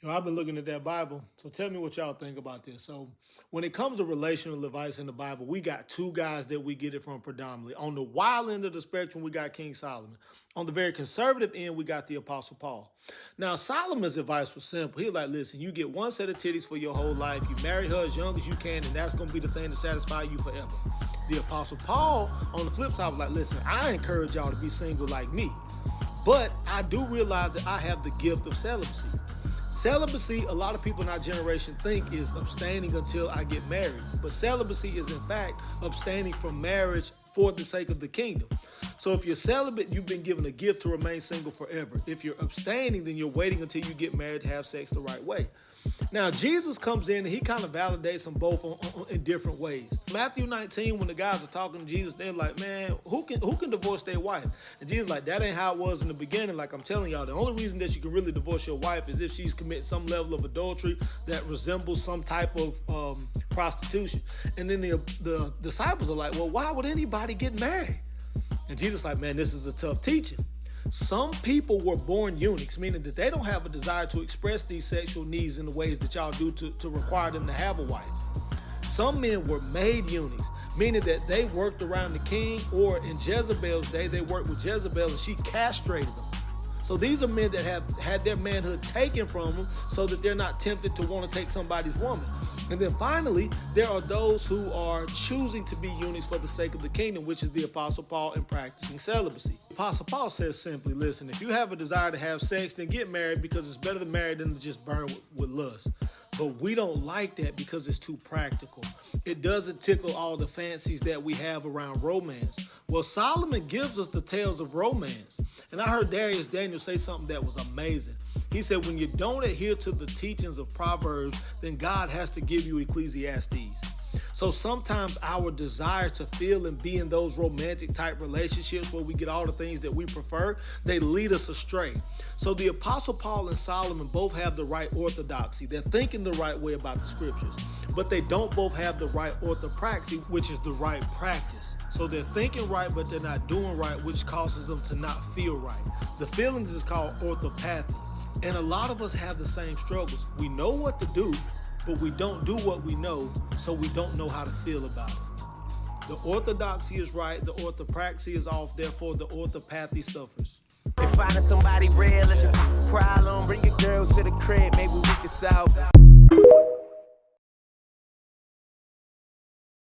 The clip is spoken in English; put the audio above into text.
I've been looking at that Bible, so tell me what y'all think about this. So when it comes to relational advice in the Bible, we got two guys that we get it from predominantly. On the wild end of the spectrum, we got King Solomon. On the very conservative end, we got the Apostle Paul. Now, Solomon's advice was simple. He was like, listen, you get one set of titties for your whole life. You marry her as young as you can, and that's going to be the thing to satisfy you forever. The Apostle Paul, on the flip side, was like, listen, I encourage y'all to be single like me. But I do realize that I have the gift of celibacy. Celibacy, a lot of people in our generation think is abstaining until I get married. But celibacy is, in fact, abstaining from marriage for the sake of the kingdom. So if you're celibate, you've been given a gift to remain single forever. If you're abstaining, then you're waiting until you get married to have sex the right way. Now, Jesus comes in and he kind of validates them both in different ways. Matthew 19, when the guys are talking to Jesus, they're like, man, who can divorce their wife? And Jesus is like, that ain't how it was in the beginning. Like I'm telling y'all, the only reason that you can really divorce your wife is if she's committed some level of adultery that resembles some type of prostitution. And then the disciples are like, well, why would anybody get married? And Jesus is like, man, this is a tough teaching. Some people were born eunuchs, meaning that they don't have a desire to express these sexual needs in the ways that y'all do to require them to have a wife. Some men were made eunuchs, meaning that they worked around the king, or in Jezebel's day, they worked with Jezebel and she castrated them. So these are men that have had their manhood taken from them so that they're not tempted to want to take somebody's woman. And then finally, there are those who are choosing to be eunuchs for the sake of the kingdom, which is the Apostle Paul in practicing celibacy. Apostle Paul says simply, listen, if you have a desire to have sex, then get married, because it's better to marry than to just burn with lust. But we don't like that because it's too practical. It doesn't tickle all the fancies that we have around romance. Well, Solomon gives us the tales of romance. And I heard Darius Daniel say something that was amazing. He said, when you don't adhere to the teachings of Proverbs, then God has to give you Ecclesiastes. So sometimes our desire to feel and be in those romantic type relationships where we get all the things that we prefer, they lead us astray. So the Apostle Paul and Solomon both have the right orthodoxy. They're thinking the right way about the scriptures, but they don't both have the right orthopraxy, which is the right practice. So they're thinking right, but they're not doing right, which causes them to not feel right. The feelings is called orthopathy. And a lot of us have the same struggles. We know what to do, but we don't do what we know, so we don't know how to feel about it. The orthodoxy is right, the orthopraxy is off, therefore the orthopathy suffers. If finding somebody real is a problem, bring your girls to the crib, maybe we can solve it.